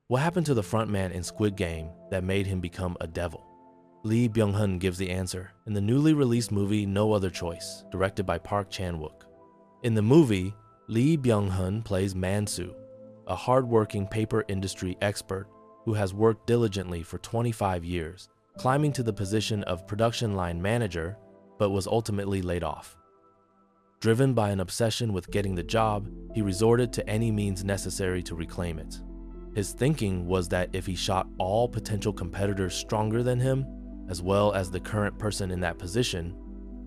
What happened to the frontman in Squid Game that made him become a devil? Lee Byung-hun gives the answer in the newly released movie No Other Choice, directed by Park Chan-wook. In the movie, Lee Byung-hun plays Man-soo, a hard-working paper industry expert who has worked diligently for 25 years, climbing to the position of production line manager, but was ultimately laid off. Driven by an obsession with getting the job, he resorted to any means necessary to reclaim it. His thinking was that if he shot all potential competitors stronger than him, as well as the current person in that position,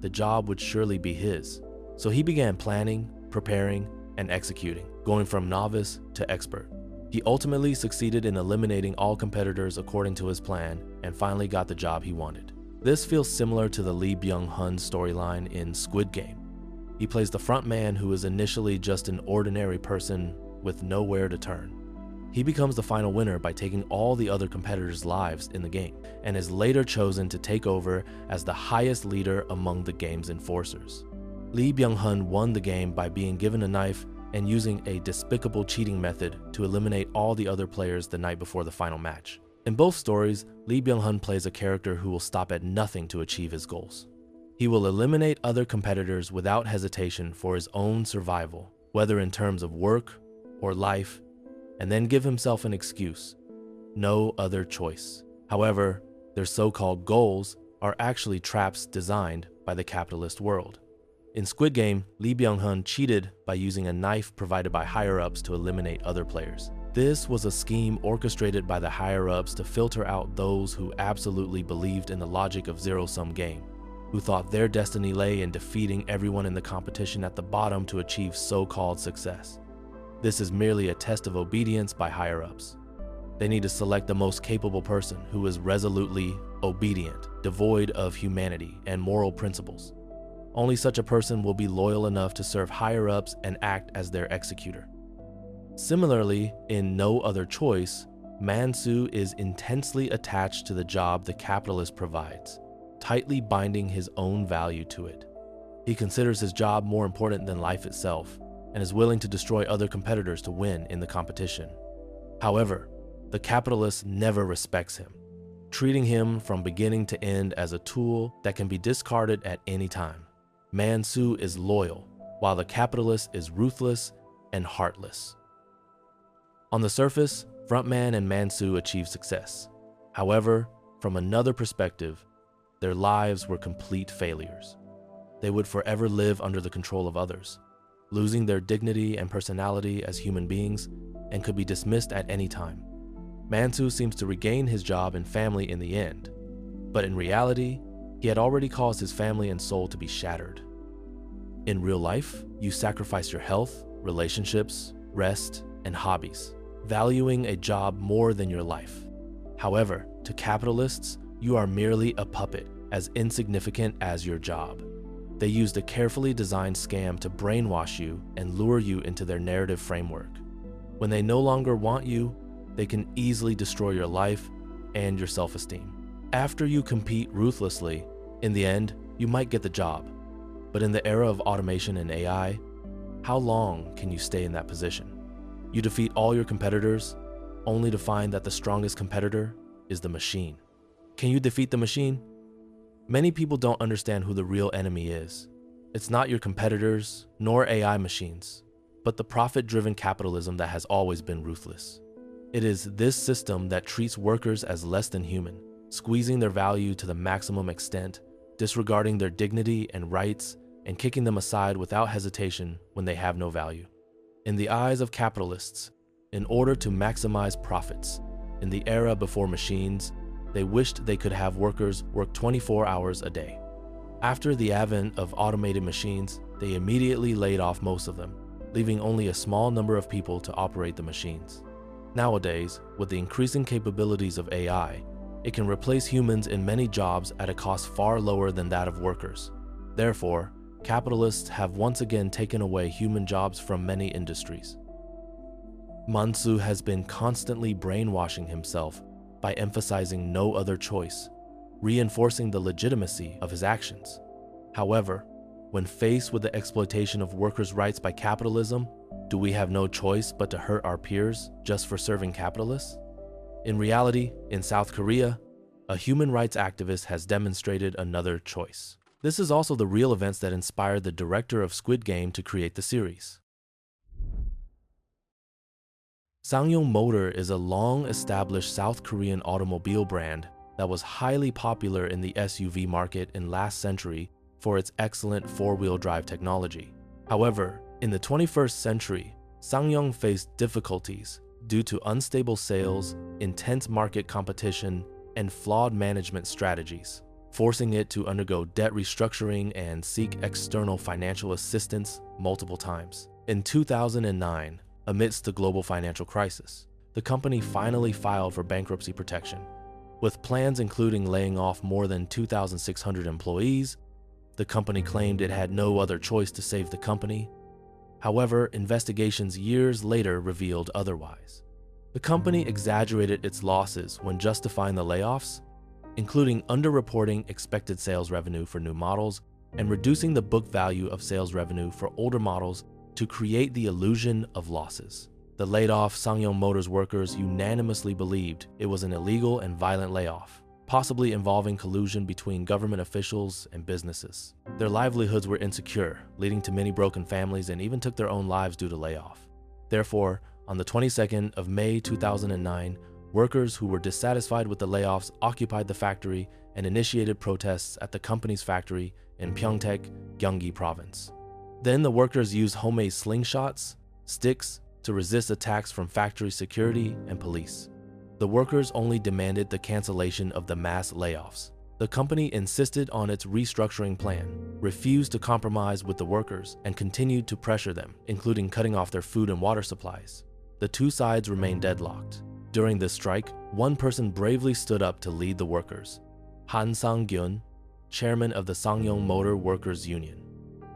the job would surely be his. So he began planning, preparing, and executing, going from novice to expert. He ultimately succeeded in eliminating all competitors according to his plan and finally got the job he wanted. This feels similar to the Lee Byung-hun storyline in Squid Game. He plays the front man who is initially just an ordinary person with nowhere to turn. He becomes the final winner by taking all the other competitors' lives in the game, and is later chosen to take over as the highest leader among the game's enforcers. Lee Byung-hun won the game by being given a knife and using a despicable cheating method to eliminate all the other players the night before the final match. In both stories, Lee Byung-hun plays a character who will stop at nothing to achieve his goals. He will eliminate other competitors without hesitation for his own survival, whether in terms of work or life, and then give himself an excuse: no other choice. However, their so-called goals are actually traps designed by the capitalist world. In Squid Game, Lee Byung-hun cheated by using a knife provided by higher-ups to eliminate other players. This was a scheme orchestrated by the higher-ups to filter out those who absolutely believed in the logic of zero-sum game, who thought their destiny lay in defeating everyone in the competition at the bottom to achieve so-called success. This is merely a test of obedience by higher-ups. They need to select the most capable person who is resolutely obedient, devoid of humanity and moral principles. Only such a person will be loyal enough to serve higher-ups and act as their executor. Similarly, in No Other Choice, Man-soo is intensely attached to the job the capitalist provides, tightly binding his own value to it. He considers his job more important than life itself, and is willing to destroy other competitors to win in the competition. However, the capitalist never respects him, treating him from beginning to end as a tool that can be discarded at any time. Man-soo is loyal, while the capitalist is ruthless and heartless. On the surface, frontman and Man-soo achieve success. However, from another perspective, their lives were complete failures. They would forever live under the control of others, losing their dignity and personality as human beings, and could be dismissed at any time. Man-soo seems to regain his job and family in the end, but in reality, he had already caused his family and soul to be shattered. In real life, you sacrifice your health, relationships, rest, and hobbies, valuing a job more than your life. However, to capitalists, you are merely a puppet, as insignificant as your job. They used a carefully designed scam to brainwash you and lure you into their narrative framework. When they no longer want you, they can easily destroy your life and your self-esteem. After you compete ruthlessly, in the end, you might get the job. But in the era of automation and AI, how long can you stay in that position? You defeat all your competitors, only to find that the strongest competitor is the machine. Can you defeat the machine? Many people don't understand who the real enemy is. It's not your competitors, nor AI machines, but the profit-driven capitalism that has always been ruthless. It is this system that treats workers as less than human, squeezing their value to the maximum extent, disregarding their dignity and rights, and kicking them aside without hesitation when they have no value. In the eyes of capitalists, in order to maximize profits, in the era before machines, they wished they could have workers work 24 hours a day. After the advent of automated machines, they immediately laid off most of them, leaving only a small number of people to operate the machines. Nowadays, with the increasing capabilities of AI, it can replace humans in many jobs at a cost far lower than that of workers. Therefore, capitalists have once again taken away human jobs from many industries. Man-soo has been constantly brainwashing himself by emphasizing no other choice, reinforcing the legitimacy of his actions. However, when faced with the exploitation of workers' rights by capitalism, do we have no choice but to hurt our peers just for serving capitalists? In reality, in South Korea, a human rights activist has demonstrated another choice. This is also the real events that inspired the director of Squid Game to create the series. SsangYong Motor is a long-established South Korean automobile brand that was highly popular in the SUV market in last century for its excellent four-wheel drive technology. However, in the 21st century, SsangYong faced difficulties due to unstable sales, intense market competition, and flawed management strategies, forcing it to undergo debt restructuring and seek external financial assistance multiple times. In 2009, amidst the global financial crisis, the company finally filed for bankruptcy protection, with plans including laying off more than 2,600 employees. The company claimed it had no other choice to save the company. However, investigations years later revealed otherwise. The company exaggerated its losses when justifying the layoffs, including underreporting expected sales revenue for new models and reducing the book value of sales revenue for older models to create the illusion of losses. The laid-off SsangYong Motor's workers unanimously believed it was an illegal and violent layoff, possibly involving collusion between government officials and businesses. Their livelihoods were insecure, leading to many broken families and even took their own lives due to layoff. Therefore, on the 22nd of May 2009, workers who were dissatisfied with the layoffs occupied the factory and initiated protests at the company's factory in Pyeongtaek, Gyeonggi Province. Then the workers used homemade slingshots, sticks, to resist attacks from factory security and police. The workers only demanded the cancellation of the mass layoffs. The company insisted on its restructuring plan, refused to compromise with the workers, and continued to pressure them, including cutting off their food and water supplies. The two sides remained deadlocked. During this strike, one person bravely stood up to lead the workers, Han Sang-gyun, chairman of the SsangYong Motor Workers Union.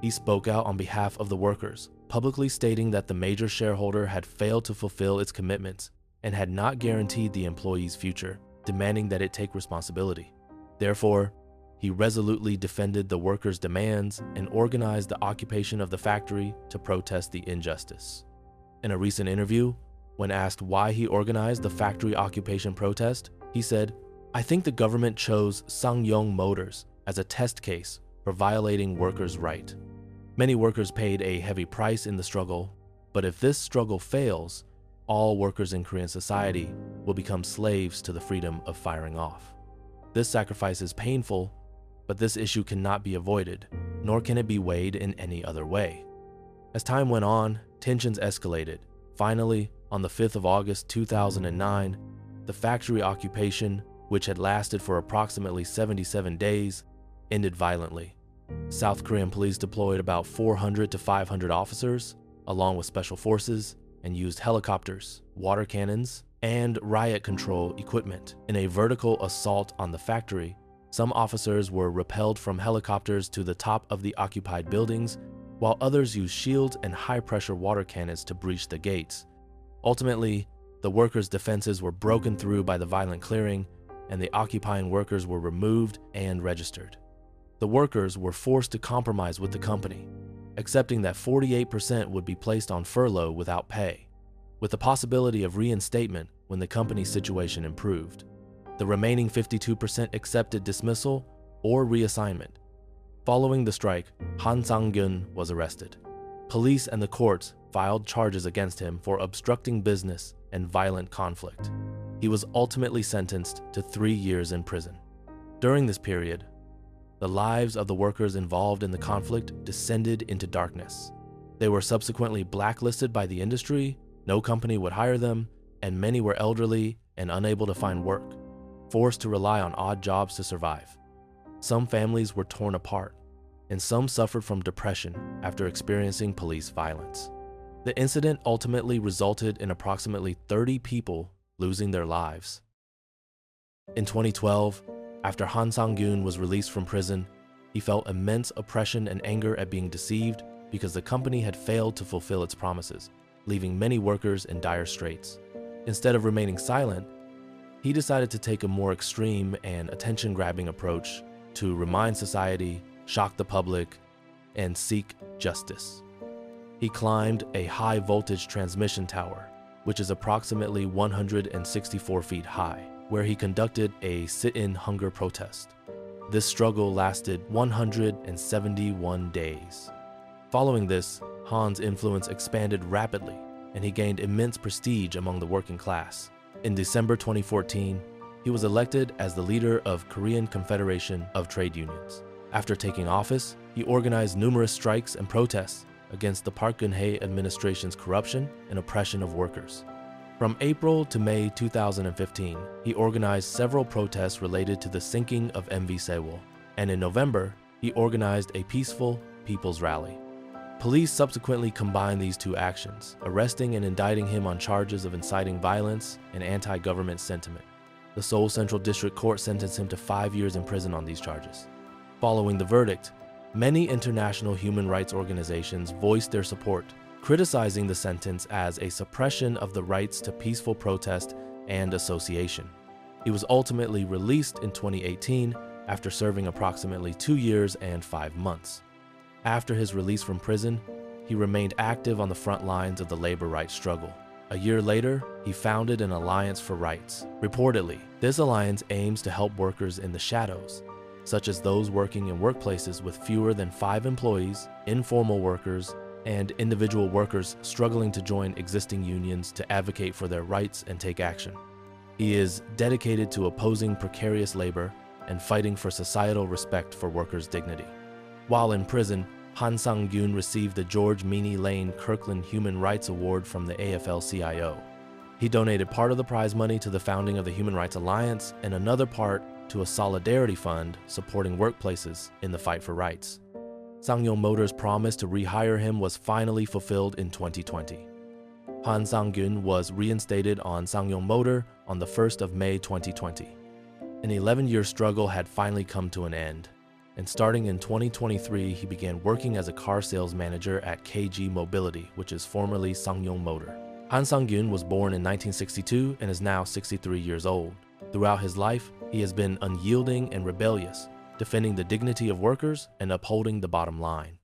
He spoke out on behalf of the workers, publicly stating that the major shareholder had failed to fulfill its commitments and had not guaranteed the employees' future, demanding that it take responsibility. Therefore, he resolutely defended the workers' demands and organized the occupation of the factory to protest the injustice. In a recent interview, when asked why he organized the factory occupation protest, he said, "I think the government chose SsangYong Motors as a test case for violating workers' rights. Many workers paid a heavy price in the struggle, but if this struggle fails, all workers in Korean society will become slaves to the freedom of firing off. This sacrifice is painful, but this issue cannot be avoided, nor can it be weighed in any other way." As time went on, tensions escalated. Finally, on the 5th of August 2009, the factory occupation, which had lasted for approximately 77 days, ended violently. South Korean police deployed about 400 to 500 officers, along with special forces, and used helicopters, water cannons, and riot control equipment. In a vertical assault on the factory, some officers were repelled from helicopters to the top of the occupied buildings, while others used shields and high-pressure water cannons to breach the gates. Ultimately, the workers' defenses were broken through by the violent clearing, and the occupying workers were removed and registered. The workers were forced to compromise with the company, accepting that 48% would be placed on furlough without pay, with the possibility of reinstatement when the company's situation improved. The remaining 52% accepted dismissal or reassignment. Following the strike, Han Sang-gyun was arrested. Police and the courts filed charges against him for obstructing business and violent conflict. He was ultimately sentenced to 3 years in prison. During this period, the lives of the workers involved in the conflict descended into darkness. They were subsequently blacklisted by the industry, no company would hire them, and many were elderly and unable to find work, forced to rely on odd jobs to survive. Some families were torn apart, and some suffered from depression after experiencing police violence. The incident ultimately resulted in approximately 30 people losing their lives. In 2012, after Han Sang-gyun was released from prison, he felt immense oppression and anger at being deceived because the company had failed to fulfill its promises, leaving many workers in dire straits. Instead of remaining silent, he decided to take a more extreme and attention-grabbing approach to remind society, shock the public, and seek justice. He climbed a high-voltage transmission tower, which is approximately 164 feet high, where he conducted a sit-in hunger protest. This struggle lasted 171 days. Following this, Han's influence expanded rapidly, and he gained immense prestige among the working class. In December 2014, he was elected as the leader of Korean Confederation of Trade Unions. After taking office, he organized numerous strikes and protests against the Park Geun-hye administration's corruption and oppression of workers. From April to May 2015, he organized several protests related to the sinking of MV Sewol, and in November, he organized a peaceful people's rally. Police subsequently combined these two actions, arresting and indicting him on charges of inciting violence and anti-government sentiment. The Seoul Central District Court sentenced him to 5 years in prison on these charges. Following the verdict, many international human rights organizations voiced their support, criticizing the sentence as a suppression of the rights to peaceful protest and association. He was ultimately released in 2018 after serving approximately 2 years and 5 months. After his release from prison, he remained active on the front lines of the labor rights struggle. A year later, he founded an Alliance for Rights. Reportedly, this alliance aims to help workers in the shadows, such as those working in workplaces with fewer than 5 employees, informal workers, and individual workers struggling to join existing unions to advocate for their rights and take action. He is dedicated to opposing precarious labor and fighting for societal respect for workers' dignity. While in prison, Han Sang-gyun received the George Meany Lane Kirkland Human Rights Award from the AFL-CIO. He donated part of the prize money to the founding of the Human Rights Alliance and another part to a solidarity fund supporting workplaces in the fight for rights. SsangYong Motor's promise to rehire him was finally fulfilled in 2020. Han Sang-gyun was reinstated on SsangYong Motor on the 1st of May 2020. An 11-year struggle had finally come to an end, and starting in 2023, he began working as a car sales manager at KG Mobility, which is formerly SsangYong Motor. Han Sang-gyun was born in 1962 and is now 63 years old. Throughout his life, he has been unyielding and rebellious, defending the dignity of workers and upholding the bottom line.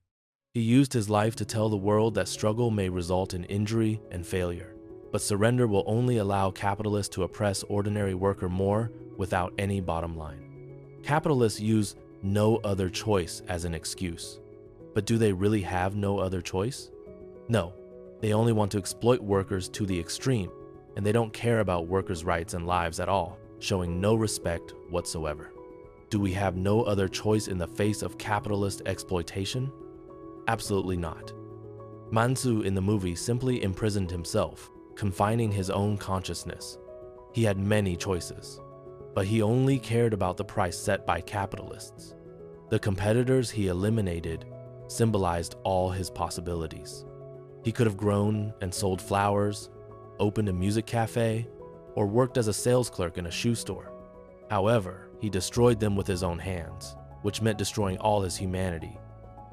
He used his life to tell the world that struggle may result in injury and failure, but surrender will only allow capitalists to oppress ordinary worker more without any bottom line. Capitalists use no other choice as an excuse. But do they really have no other choice? No, they only want to exploit workers to the extreme, and they don't care about workers' rights and lives at all, showing no respect whatsoever. Do we have no other choice in the face of capitalist exploitation? Absolutely not. Mansu in the movie simply imprisoned himself, confining his own consciousness. He had many choices, but he only cared about the price set by capitalists. The competitors he eliminated symbolized all his possibilities. He could have grown and sold flowers, opened a music cafe, or worked as a sales clerk in a shoe store. However, he destroyed them with his own hands, which meant destroying all his humanity,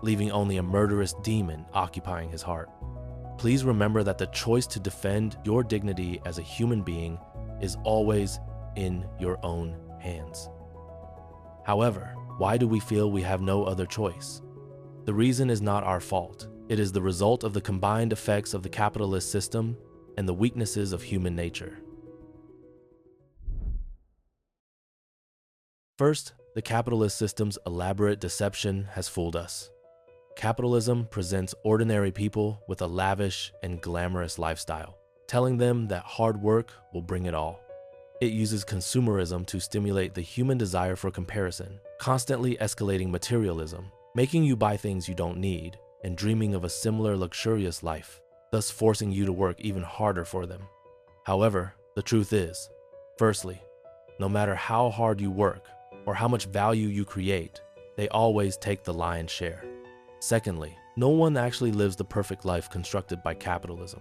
leaving only a murderous demon occupying his heart. Please remember that the choice to defend your dignity as a human being is always in your own hands. However, why do we feel we have no other choice? The reason is not our fault. It is the result of the combined effects of the capitalist system and the weaknesses of human nature. First, the capitalist system's elaborate deception has fooled us. Capitalism presents ordinary people with a lavish and glamorous lifestyle, telling them that hard work will bring it all. It uses consumerism to stimulate the human desire for comparison, constantly escalating materialism, making you buy things you don't need, and dreaming of a similar luxurious life, thus forcing you to work even harder for them. However, the truth is, firstly, no matter how hard you work or how much value you create, they always take the lion's share. Secondly, no one actually lives the perfect life constructed by capitalism.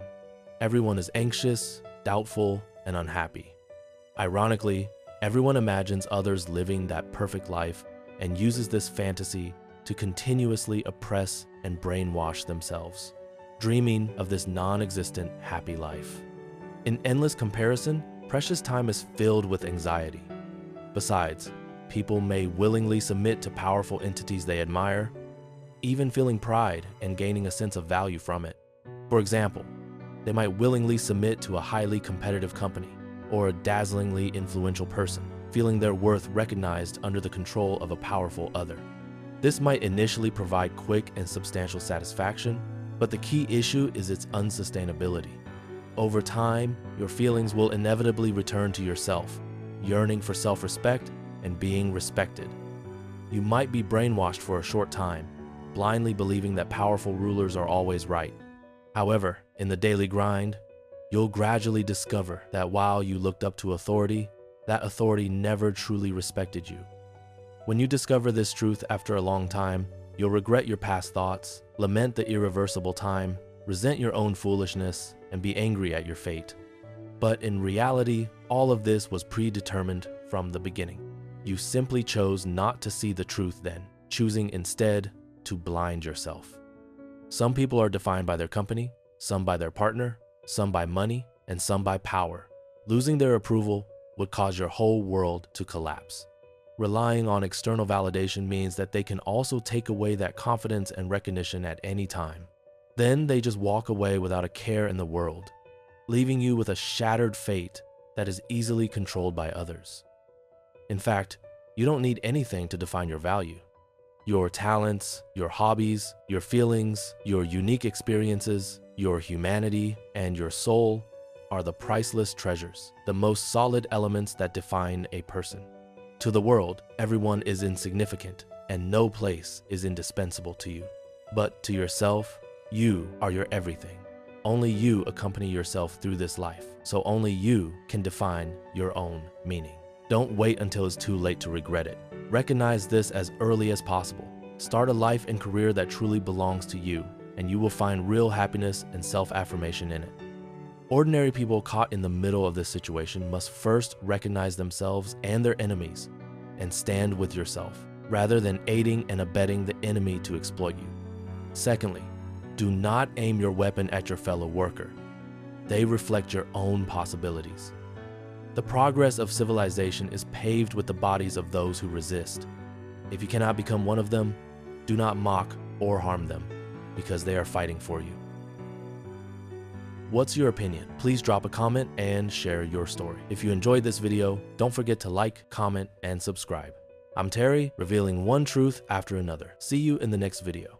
Everyone is anxious, doubtful, and unhappy. Ironically, everyone imagines others living that perfect life and uses this fantasy to continuously oppress and brainwash themselves, dreaming of this non-existent happy life. In endless comparison, precious time is filled with anxiety. Besides, people may willingly submit to powerful entities they admire, even feeling pride and gaining a sense of value from it. For example, They might willingly submit to a highly competitive company or a dazzlingly influential person, feeling their worth recognized under the control of a powerful other. This might initially provide quick and substantial satisfaction, but the key issue is its unsustainability. Over time, your feelings will inevitably return to yourself, yearning for self-respect and being respected. You might be brainwashed for a short time, blindly believing that powerful rulers are always right. However, in the daily grind, you'll gradually discover that while you looked up to authority, that authority never truly respected you. When you discover this truth after a long time, you'll regret your past thoughts, lament the irreversible time, resent your own foolishness, and be angry at your fate. But in reality, all of this was predetermined from the beginning. You simply chose not to see the truth then, choosing instead to blind yourself. Some people are defined by their company, some by their partner, some by money, and some by power. Losing their approval would cause your whole world to collapse. Relying on external validation means that they can also take away that confidence and recognition at any time. Then they just walk away without a care in the world, leaving you with a shattered fate that is easily controlled by others. In fact, you don't need anything to define your value. Your talents, your hobbies, your feelings, your unique experiences, your humanity, and your soul are the priceless treasures, the most solid elements that define a person. To the world, everyone is insignificant, and no place is indispensable to you. But to yourself, you are your everything. Only you accompany yourself through this life, so only you can define your own meaning. Don't wait until it's too late to regret it. Recognize this as early as possible. Start a life and career that truly belongs to you, and you will find real happiness and self-affirmation in it. Ordinary people caught in the middle of this situation must first recognize themselves and their enemies and stand with yourself, rather than aiding and abetting the enemy to exploit you. Secondly, do not aim your weapon at your fellow worker. They reflect your own possibilities. The progress of civilization is paved with the bodies of those who resist. If you cannot become one of them, do not mock or harm them, because they are fighting for you. What's your opinion? Please drop a comment and share your story. If you enjoyed this video, don't forget to like, comment, and subscribe. I'm Terry, revealing one truth after another. See you in the next video.